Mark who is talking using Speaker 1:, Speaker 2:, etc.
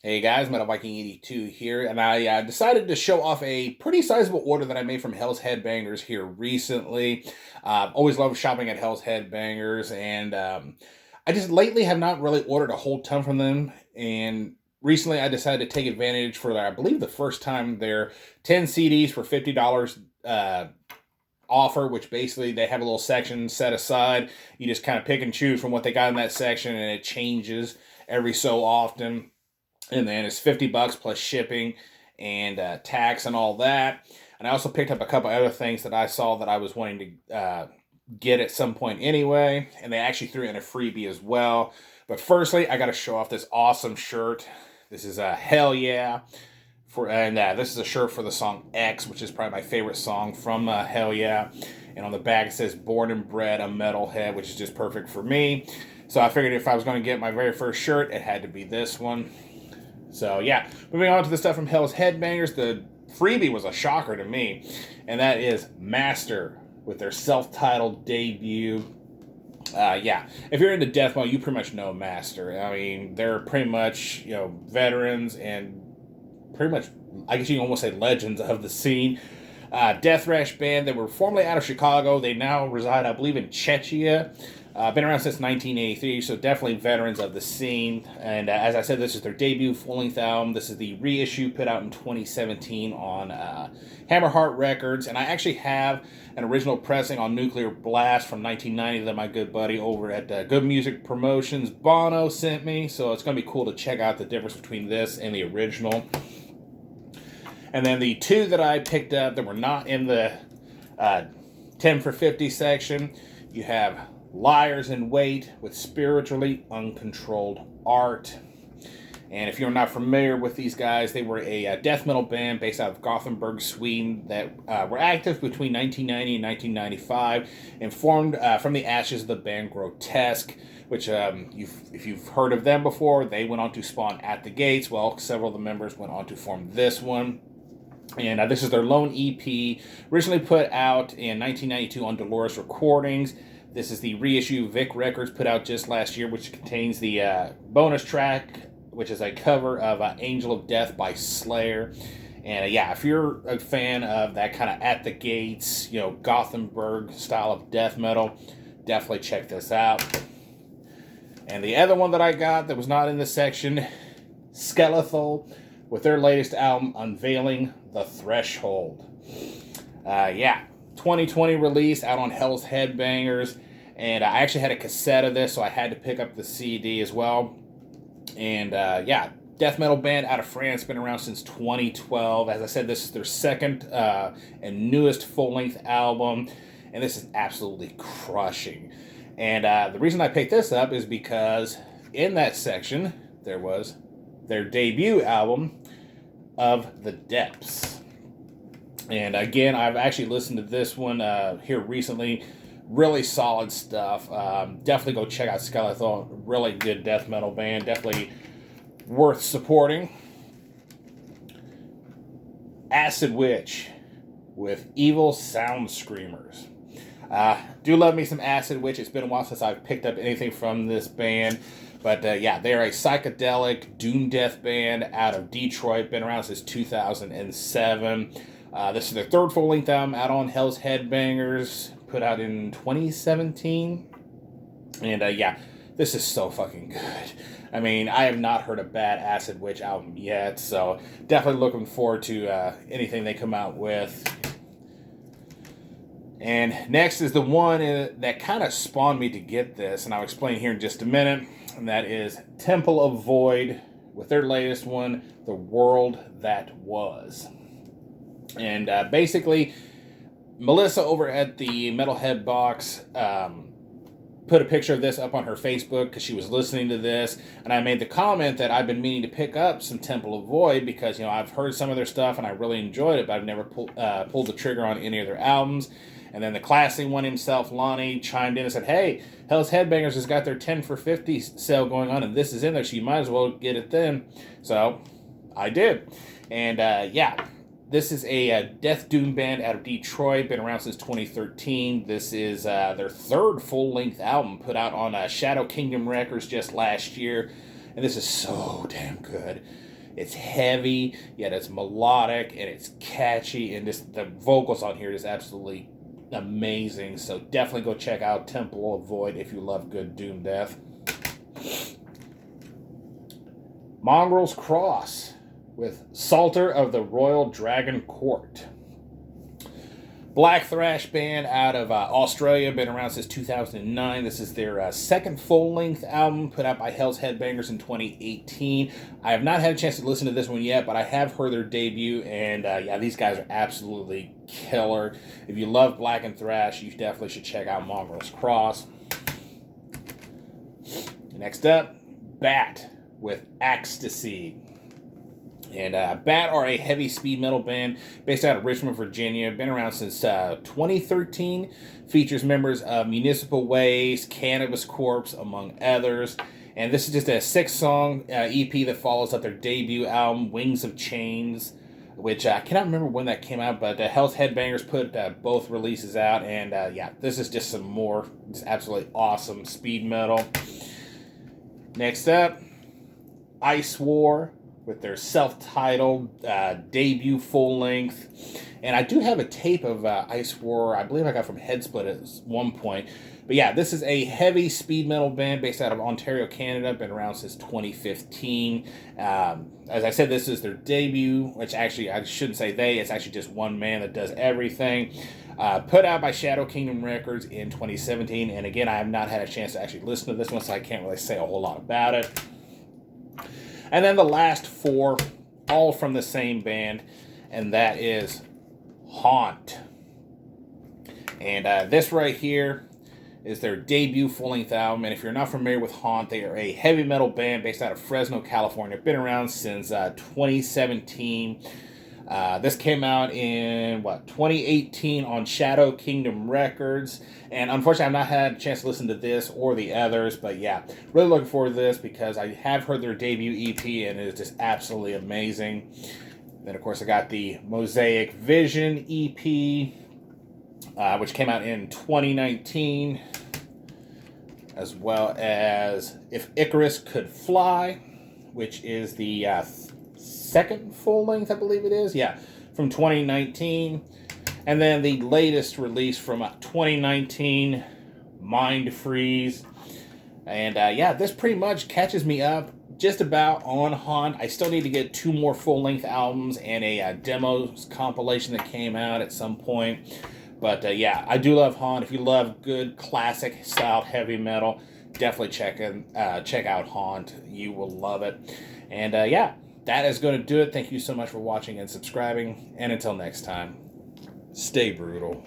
Speaker 1: Hey guys, Metal Viking 82 here, and I decided to show off a pretty sizable order that I made from Hell's Headbangers here recently. Always loved shopping at Hell's Headbangers, and I just lately have not really ordered a whole ton from them. And recently, I decided to take advantage for, I believe, the first time their 10 CDs for $50 offer, which basically they have a little section set aside. You just kind of pick and choose from what they got in that section, and it changes every so often, and then it's $50 plus shipping and tax and all that. And I also picked up a couple other things that I saw that I was wanting to get at some point anyway, and they actually threw in a freebie as well. But firstly, I got to show off this awesome shirt. This is a Hell Yeah. This is a shirt for the song X, which is probably my favorite song from Hell Yeah. And on the back it says "Born and Bred a Metalhead," which is just perfect for me. So I figured if I was going to get my very first shirt, it had to be this one. So yeah, moving on to the stuff from Hell's Headbangers, the freebie was a shocker to me, and that is Master with their self-titled debut. Yeah, if you're into death metal, you pretty much know Master. I mean, they're pretty much veterans and pretty much, I guess you can almost say, legends of the scene. Death thrash band that were formerly out of Chicago. They now reside, I believe, in Czechia. Been around since 1983, so definitely veterans of the scene. And as I said, this is their debut full-length album. This is the reissue put out in 2017 on Hammerheart Records. And I actually have an original pressing on Nuclear Blast from 1990 that my good buddy over at Good Music Promotions, Bono, sent me. So it's going to be cool to check out the difference between this and the original. And then the two that I picked up that were not in the 10 for 50 section, you have Liars in Wait with Spiritually Uncontrolled Art. And if you're not familiar with these guys, they were a death metal band based out of Gothenburg, Sweden, that were active between 1990 and 1995 and formed from the ashes of the band Grotesque, which if you've heard of them before, they went on to spawn At the Gates. Well, several of the members went on to form this one. And this is their lone EP, originally put out in 1992 on Dolores Recordings. This is the reissue Vic Records put out just last year, which contains the bonus track, which is a cover of Angel of Death by Slayer. And yeah, if you're a fan of that kind of At the Gates, Gothenburg style of death metal, definitely check this out. And the other one that I got that was not in this section, Skeletal, with their latest album, Unveiling the Threshold. 2020 release out on Hell's Headbangers. And I actually had a cassette of this, so I had to pick up the CD as well. And death metal band out of France, been around since 2012. As I said, this is their second and newest full-length album. And this is absolutely crushing. And the reason I picked this up is because in that section, there was their debut album, Of the Depths. And again, I've actually listened to this one here recently. Really solid stuff. Definitely go check out Skeletal. Really good death metal band. Definitely worth supporting. Acid Witch with Evil Sound Screamers. Do love me some Acid Witch. It's been a while since I've picked up anything from this band. But they're a psychedelic doom death band out of Detroit. Been around since 2007. This is their third full-length album out on Hell's Headbangers, put out in 2017. And this is so fucking good. I mean, I have not heard a bad Acid Witch album yet, so definitely looking forward to anything they come out with. And next is the one that kind of spawned me to get this, and I'll explain here in just a minute. And that is Temple of Void with their latest one, The World That Was. And basically, Melissa over at the Metalhead Box put a picture of this up on her Facebook because she was listening to this. And I made the comment that I've been meaning to pick up some Temple of Void because, I've heard some of their stuff and I really enjoyed it, but I've never pulled the trigger on any of their albums. And then the classy one himself, Lonnie, chimed in and said, hey, Hell's Headbangers has got their 10 for 50 sale going on, and this is in there, so you might as well get it then. So, I did. And, this is a death doom band out of Detroit, been around since 2013. This is their third full-length album, put out on Shadow Kingdom Records just last year. And this is so damn good. It's heavy, yet it's melodic, and it's catchy, and just the vocals on here is absolutely amazing. So definitely go check out Temple of Void if you love good doom death. Mongrels Cross with Salter of the Royal Dragon Court. Black thrash band out of Australia, been around since 2009. This is their second full-length album, put out by Hell's Headbangers in 2018. I have not had a chance to listen to this one yet, but I have heard their debut, and yeah, these guys are absolutely killer. If you love black and thrash, you definitely should check out Mongrels Cross. Next up, Bat with Ecstasy. And Bat are a heavy speed metal band based out of Richmond, Virginia. Been around since 2013. Features members of Municipal Waste, Cannabis Corpse, among others. And this is just a 6-song EP that follows up their debut album, Wings of Chains, which I cannot remember when that came out, but Hell's Headbangers put both releases out. And yeah, this is just some more just absolutely awesome speed metal. Next up, Ice War with their self-titled debut full-length. And I do have a tape of Ice War, I believe I got from Headsplit at one point. But yeah, this is a heavy speed metal band based out of Ontario, Canada. Been around since 2015. As I said, this is their debut, which actually, I shouldn't say they, it's actually just one man that does everything. Put out by Shadow Kingdom Records in 2017. And again, I have not had a chance to actually listen to this one, so I can't really say a whole lot about it. And then the last 4, all from the same band, and that is Haunt. And this right here is their debut full-length album. And if you're not familiar with Haunt, they are a heavy metal band based out of Fresno, California. Been around since 2017. This came out in, 2018 on Shadow Kingdom Records. And unfortunately, I've not had a chance to listen to this or the others. But yeah, really looking forward to this because I have heard their debut EP and it is just absolutely amazing. Then, of course, I got the Mosaic Vision EP, which came out in 2019. As well as If Icarus Could Fly, which is the second full length, I believe it is. Yeah, from 2019. And then the latest release from 2019, Mind Freeze. And yeah, this pretty much catches me up just about on Haunt. I still need to get 2 more full length albums and a demos compilation that came out at some point. But yeah, I do love Haunt. If you love good classic style heavy metal, definitely check out Haunt. You will love it. And yeah, that is going to do it. Thank you so much for watching and subscribing. And until next time, stay brutal.